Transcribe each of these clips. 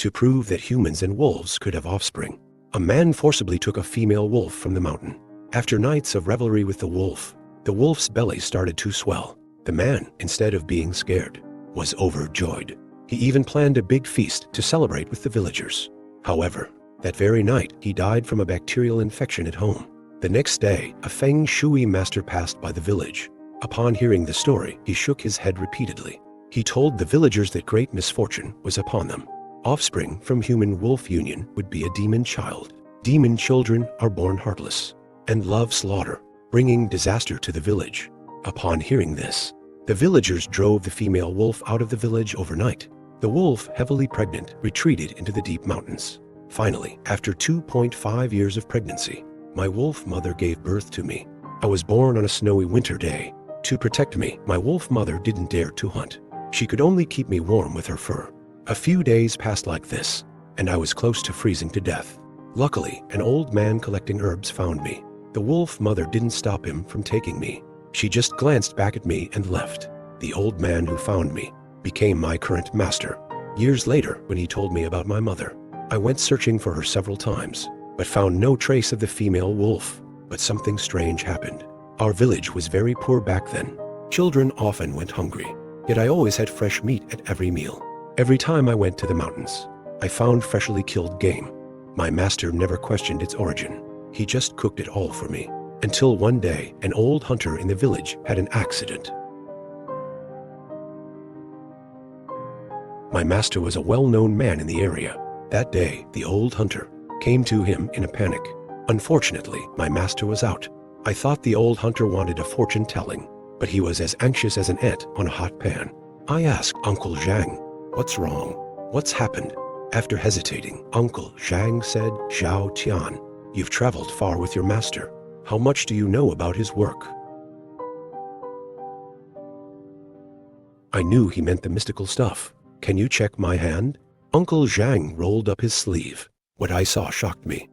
To prove that humans and wolves could have offspring, a man forcibly took a female wolf from the mountain. After nights of revelry with the wolf's belly started to swell. The man, instead of being scared, was overjoyed. He even planned a big feast to celebrate with the villagers. However, that very night, he died from a bacterial infection at home. The next day, a feng shui master passed by the village. Upon hearing the story, he shook his head repeatedly. He told the villagers that great misfortune was upon them. Offspring from human-wolf union would be a demon child. Demon children are born heartless and love slaughter, bringing disaster to the village. Upon hearing this, the villagers drove the female wolf out of the village overnight. The wolf, heavily pregnant, retreated into the deep mountains. Finally, after 2.5 years of pregnancy, my wolf mother gave birth to me. I was born on a snowy winter day. To protect me, my wolf mother didn't dare to hunt. She could only keep me warm with her fur. A few days passed like this, and I was close to freezing to death. Luckily, an old man collecting herbs found me. The wolf mother didn't stop him from taking me. She just glanced back at me and left. The old man who found me became my current master. Years later, when he told me about my mother, I went searching for her several times, but found no trace of the female wolf. But something strange happened. Our village was very poor back then. Children often went hungry, yet I always had fresh meat at every meal. Every time I went to the mountains, I found freshly killed game. My master never questioned its origin. He just cooked it all for me. Until one day, an old hunter in the village had an accident. My master was a well-known man in the area. That day, the old hunter came to him in a panic. Unfortunately, my master was out. I thought the old hunter wanted a fortune-telling, but he was as anxious as an ant on a hot pan. I asked Uncle Zhang, "What's wrong? What's happened?" After hesitating, Uncle Zhang said, "Xiao Tian, you've traveled far with your master. How much do you know about his work?" I knew he meant the mystical stuff. "Can you check my hand?" Uncle Zhang rolled up his sleeve. What I saw shocked me.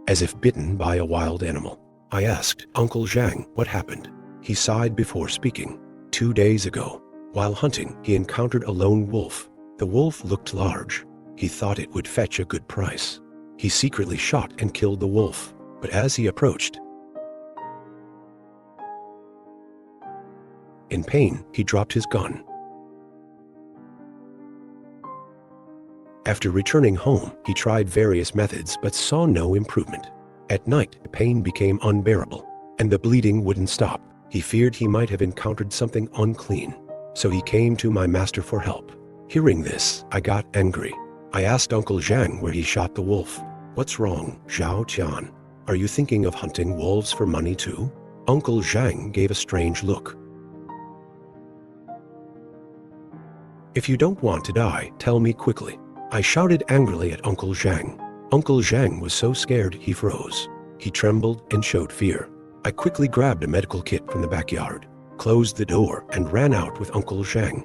As if bitten by a wild animal, I asked Uncle Zhang what happened. He sighed before speaking. 2 days ago, while hunting, he encountered a lone wolf. The wolf looked large. He thought it would fetch a good price. He secretly shot and killed the wolf, but as he approached, in pain, he dropped his gun. After returning home, he tried various methods but saw no improvement. At night, the pain became unbearable, and the bleeding wouldn't stop. He feared he might have encountered something unclean, so he came to my master for help. Hearing this, I got angry. I asked Uncle Zhang where he shot the wolf. "What's wrong, Xiao Tian? Are you thinking of hunting wolves for money too?" Uncle Zhang gave a strange look. "If you don't want to die, tell me quickly." I shouted angrily at Uncle Zhang. Uncle Zhang was so scared he froze. He trembled and showed fear. I quickly grabbed a medical kit from the backyard, closed the door, and ran out with Uncle Zhang.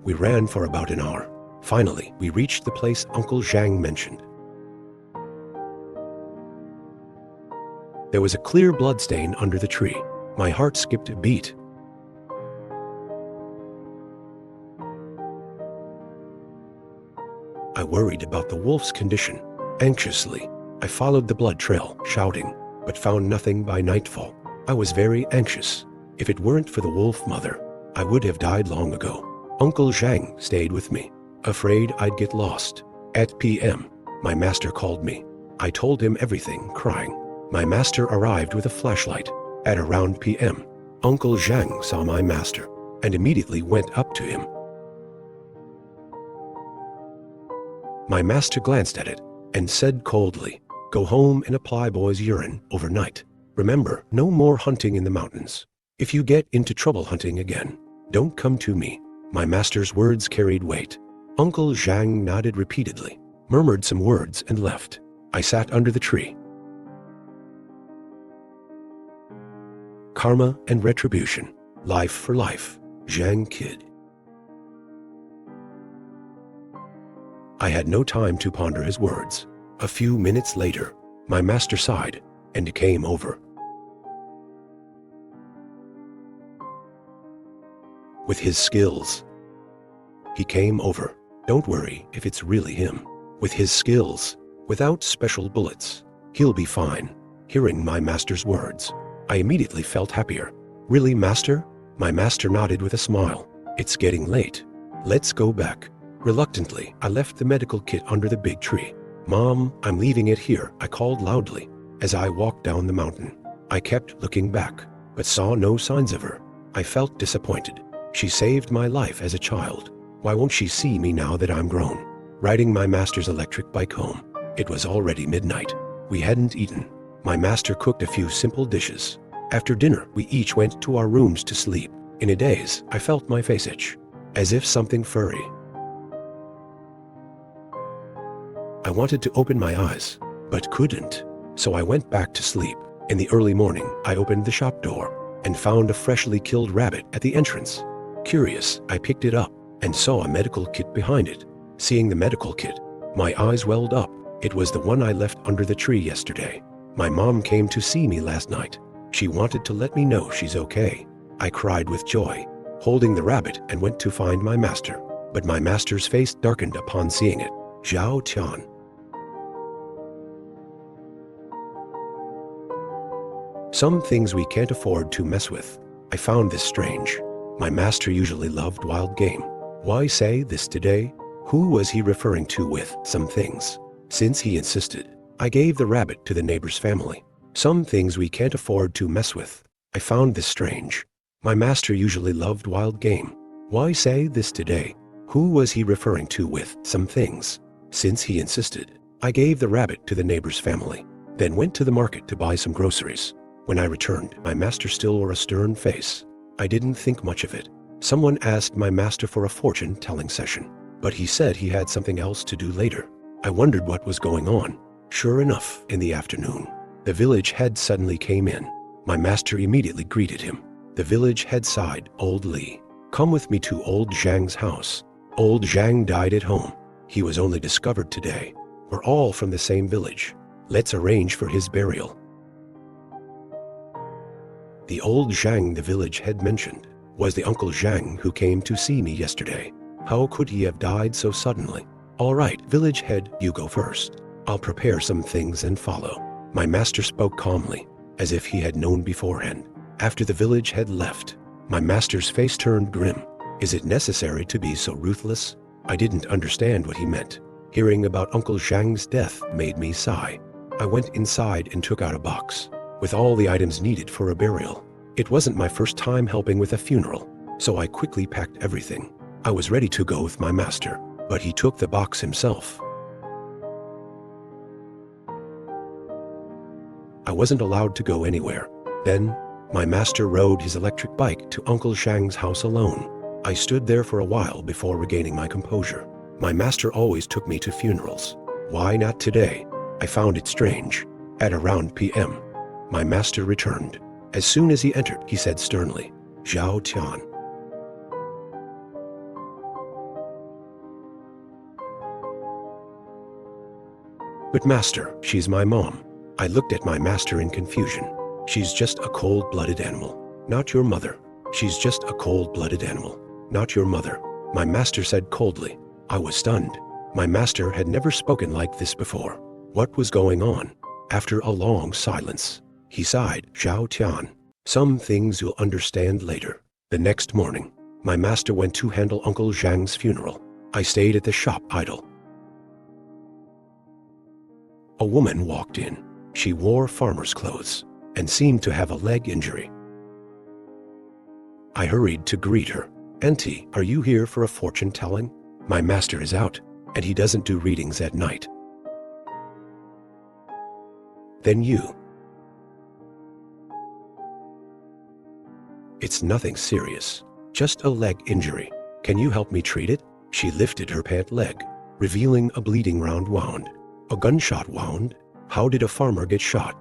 We ran for about an hour. Finally, we reached the place Uncle Zhang mentioned. There was a clear bloodstain under the tree. My heart skipped a beat. I worried about the wolf's condition. Anxiously, I followed the blood trail, shouting, but found nothing by nightfall. I was very anxious. If it weren't for the wolf mother, I would have died long ago. Uncle Zhang stayed with me, afraid I'd get lost. At p.m., my master called me. I told him everything, crying. My master arrived with a flashlight. At around p.m., Uncle Zhang saw my master and immediately went up to him. My master glanced at it and said coldly, "Go home and apply boy's urine overnight. Remember, no more hunting in the mountains. If you get into trouble hunting again, don't come to me." My master's words carried weight. Uncle Zhang nodded repeatedly, murmured some words, and left. I sat under the tree. Karma and retribution. Life for life. Zhang Kid. I had no time to ponder his words. A few minutes later, my master sighed and came over. with his skills. He came over. Don't worry if it's really him. With his skills, without special bullets, he'll be fine. Hearing my master's words, I immediately felt happier. Really, master? My master nodded with a smile. It's getting late. Let's go back. Reluctantly, I left the medical kit under the big tree. Mom, I'm leaving it here, I called loudly. As I walked down the mountain, I kept looking back, but saw no signs of her. I felt disappointed. She saved my life as a child. Why won't she see me now that I'm grown? Riding my master's electric bike home. It was already midnight. We hadn't eaten. My master cooked a few simple dishes. After dinner, we each went to our rooms to sleep. In a daze, I felt my face itch, as if something furry. I wanted to open my eyes, but couldn't, so I went back to sleep. In the early morning, I opened the shop door and found a freshly killed rabbit at the entrance. Curious, I picked it up and saw a medical kit behind it. Seeing the medical kit, my eyes welled up. It was the one I left under the tree yesterday. My mom came to see me last night. She wanted to let me know she's okay. I cried with joy, holding the rabbit, and went to find my master. But my master's face darkened upon seeing it. Zhao Tian. Some things we can't afford to mess with. I found this strange. My master usually loved wild game. Why say this today? Who was he referring to with some things? Since he insisted, I gave the rabbit to the neighbor's family. Some things we can't afford to mess with. I found this strange. My master usually loved wild game. Why say this today? Who was he referring to with some things? Since he insisted, I gave the rabbit to the neighbor's family, then went to the market to buy some groceries. When I returned, my master still wore a stern face. I didn't think much of it. Someone asked my master for a fortune-telling session, but he said he had something else to do later. I wondered what was going on. Sure enough, in the afternoon, the village head suddenly came in. My master immediately greeted him. The village head sighed. Old Li, come with me to old Zhang's house. Old Zhang died at home. He was only discovered today. We're all from the same village. Let's arrange for his burial. The old Zhang the village head mentioned was the Uncle Zhang who came to see me yesterday. How could he have died so suddenly? All right, village head, you go first. I'll prepare some things and follow. My master spoke calmly, as if he had known beforehand. After the village head left, my master's face turned grim. Is it necessary to be so ruthless? I didn't understand what he meant. Hearing about Uncle Zhang's death made me sigh. I went inside and took out a box with all the items needed for a burial. It wasn't my first time helping with a funeral, so I quickly packed everything. I was ready to go with my master, but he took the box himself. I wasn't allowed to go anywhere. Then, my master rode his electric bike to Uncle Zhang's house alone. I stood there for a while before regaining my composure. My master always took me to funerals. Why not today? I found it strange. At around p.m., my master returned. As soon as he entered, he said sternly, Zhao Tian. But master, she's my mom. I looked at my master in confusion. She's just a cold-blooded animal, not your mother. She's just a cold-blooded animal, not your mother. My master said coldly. I was stunned. My master had never spoken like this before. What was going on? After a long silence, he sighed, Zhao Tian. Some things you'll understand later. The next morning, my master went to handle Uncle Zhang's funeral. I stayed at the shop idle. A woman walked in. She wore farmer's clothes and seemed to have a leg injury. I hurried to greet her. Auntie, are you here for a fortune-telling? My master is out, and he doesn't do readings at night. Then you. It's nothing serious, just a leg injury. Can you help me treat it? She lifted her pant leg, revealing a bleeding round wound. A gunshot wound? How did a farmer get shot?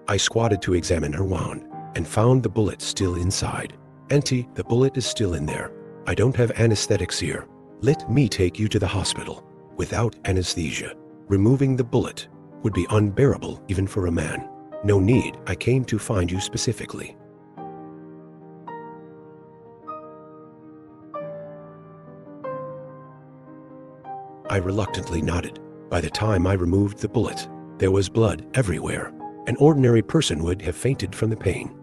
I squatted to examine her wound and found the bullet still inside. Auntie, the bullet is still in there. I don't have anesthetics here. Let me take you to the hospital. Without anesthesia, removing the bullet would be unbearable even for a man. No need, I came to find you specifically. I reluctantly nodded. By the time I removed the bullet, there was blood everywhere. An ordinary person would have fainted from the pain.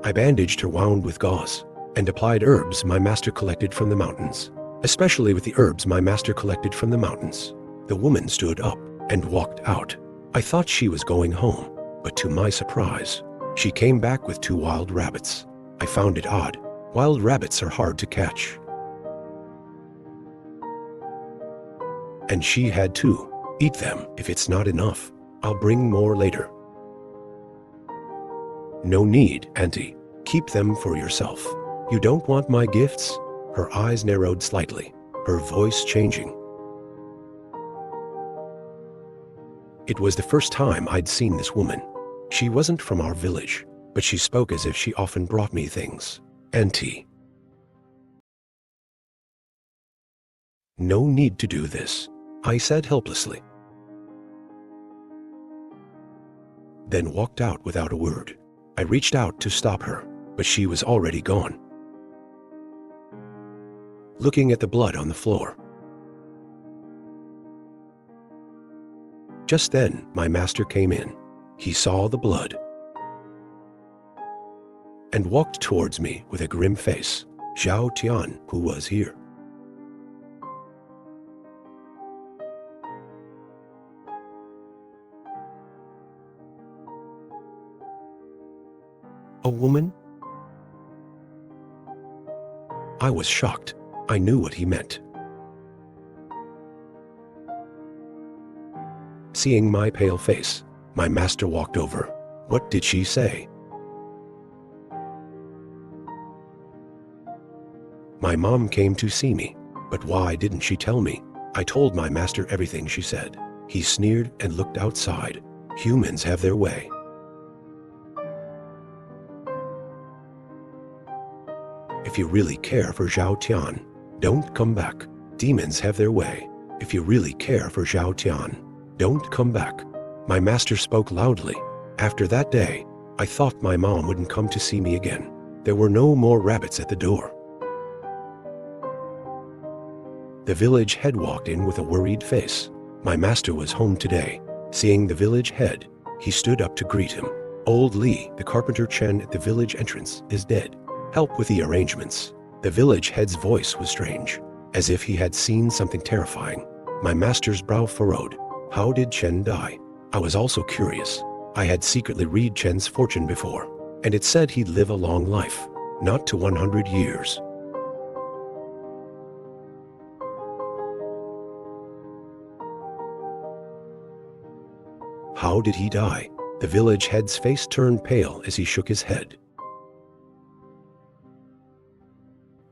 I bandaged her wound with gauze and applied herbs my master collected from the mountains, especially with the herbs my master collected from the mountains. The woman stood up and walked out. I thought she was going home, but to my surprise, she came back with 2 wild rabbits. I found it odd. Wild rabbits are hard to catch. And she had 2. Eat them if it's not enough. I'll bring more later. No need, Auntie. Keep them for yourself. You don't want my gifts? Her eyes narrowed slightly, her voice changing. It was the first time I'd seen this woman. She wasn't from our village, but she spoke as if she often brought me things. Auntie. No need to do this, I said helplessly. Then walked out without a word. I reached out to stop her, but she was already gone. Looking at the blood on the floor. Just then, my master came in. He saw the blood and walked towards me with a grim face. Zhao Tian, who was here. A woman? I was shocked. I knew what he meant. Seeing my pale face, my master walked over. What did she say? My mom came to see me, but why didn't she tell me? I told my master everything she said. He sneered and looked outside. Humans have their way. If you really care for Zhao Tian, don't come back. Demons have their way. If you really care for Zhao Tian, don't come back. My master spoke loudly. After that day, I thought my mom wouldn't come to see me again. There were no more rabbits at the door. The village head walked in with a worried face. My master was home today. Seeing the village head, he stood up to greet him. Old Li, the carpenter Chen at the village entrance, is dead. Help with the arrangements. The village head's voice was strange, as if he had seen something terrifying. My master's brow furrowed. How did Chen die? I was also curious. I had secretly read Chen's fortune before, and it said he'd live a long life, not to 100 years. How did he die? The village head's face turned pale as he shook his head.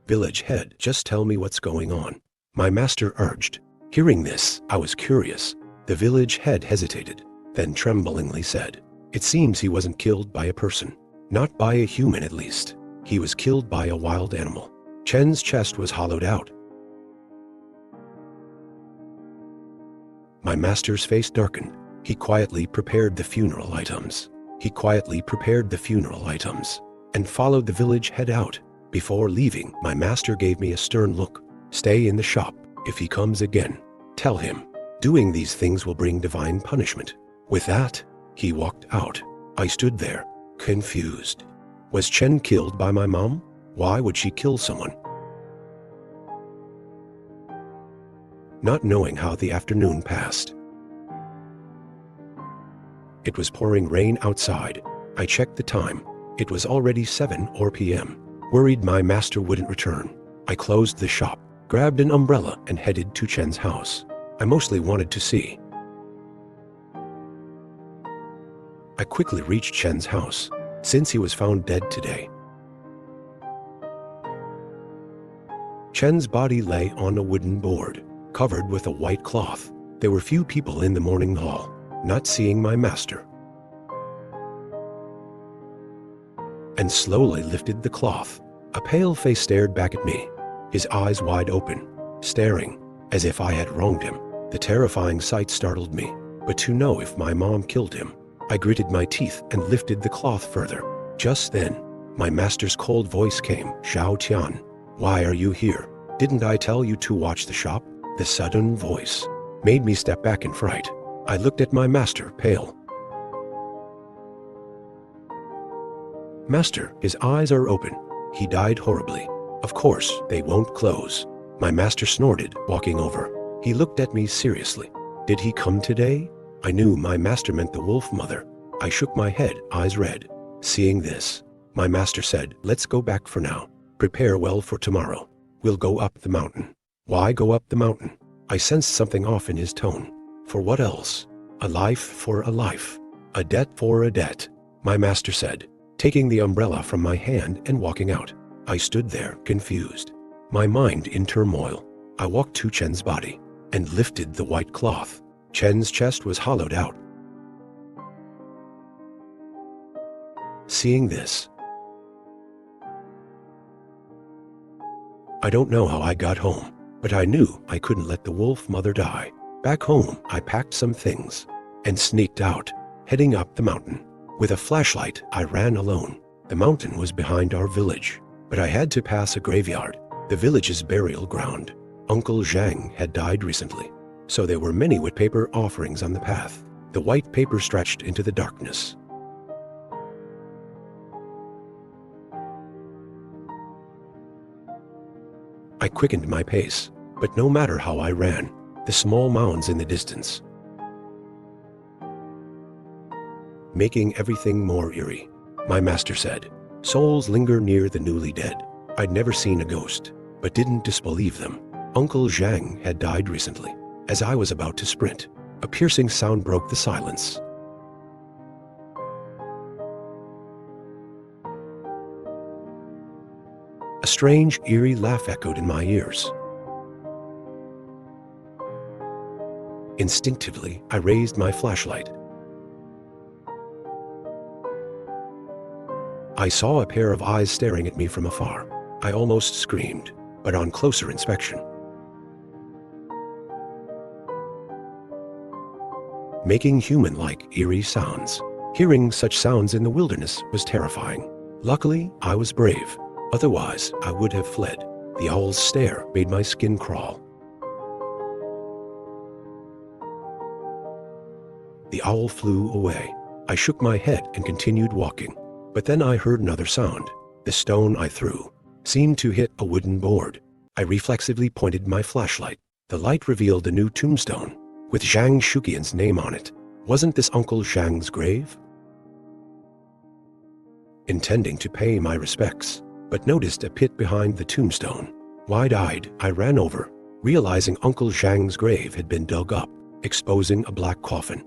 Village head, just tell me what's going on, my master urged. Hearing this, I was curious. The village head hesitated, then tremblingly said, it seems he wasn't killed by a person. Not by a human, at least. He was killed by a wild animal. Chen's chest was hollowed out. My master's face darkened. He quietly prepared the funeral items. And followed the village head out. Before leaving, my master gave me a stern look. Stay in the shop. If he comes again, tell him. Doing these things will bring divine punishment. With that, he walked out. I stood there, confused. Was Chen killed by my mom? Why would she kill someone? Not knowing how the afternoon passed. It was pouring rain outside. I checked the time. It was already 7 p.m. Worried my master wouldn't return. I closed the shop, grabbed an umbrella, and headed to Chen's house. I mostly wanted to see. I quickly reached Chen's house, since he was found dead today. Chen's body lay on a wooden board, covered with a white cloth. There were few people in the morning hall, not seeing my master. And slowly lifted the cloth. A pale face stared back at me, his eyes wide open, staring. as if I had wronged him. The terrifying sight startled me, but to know if my mom killed him, I gritted my teeth and lifted the cloth further. Just then, my master's cold voice came, "Xiao Tian, why are you here? Didn't I tell you to watch the shop?" The sudden voice made me step back in fright. I looked at my master, pale. "Master, his eyes are open. He died horribly. Of course, they won't close." My master snorted, walking over. He looked at me seriously. "Did he come today?" I knew my master meant the wolf mother. I shook my head, eyes red. Seeing this, my master said, "Let's go back for now. Prepare well for tomorrow. We'll go up the mountain." "Why go up the mountain?" I sensed something off in his tone. "For what else? A life for a life. A debt for a debt," my master said, taking the umbrella from my hand and walking out. I stood there, confused, my mind in turmoil. I walked to Chen's body and lifted the white cloth. Chen's chest was hollowed out. Seeing this, I don't know how I got home, but I knew I couldn't let the wolf mother die. Back home, I packed some things and sneaked out, heading up the mountain. With a flashlight, I ran alone. The mountain was behind our village, but I had to pass a graveyard, the village's burial ground. Uncle Zhang had died recently, so there were many wood paper offerings on the path. The white paper stretched into the darkness. I quickened my pace, but no matter how I ran, the small mounds in the distance, making everything more eerie. My master said, "Souls linger near the newly dead." I'd never seen a ghost, but didn't disbelieve them. Uncle Zhang had died recently. As I was about to sprint, a piercing sound broke the silence. A strange, eerie laugh echoed in my ears. Instinctively, I raised my flashlight. I saw a pair of eyes staring at me from afar. I almost screamed, but on closer inspection, making human-like eerie sounds. Hearing such sounds in the wilderness was terrifying. Luckily, I was brave. Otherwise, I would have fled. The owl's stare made my skin crawl. The owl flew away. I shook my head and continued walking. But then I heard another sound. The stone I threw seemed to hit a wooden board. I reflexively pointed my flashlight. The light revealed a new tombstone with Zhang Shuqian's name on it. Wasn't this Uncle Zhang's grave? Intending to pay my respects, but noticed a pit behind the tombstone. Wide-eyed, I ran over, realizing Uncle Zhang's grave had been dug up, exposing a black coffin.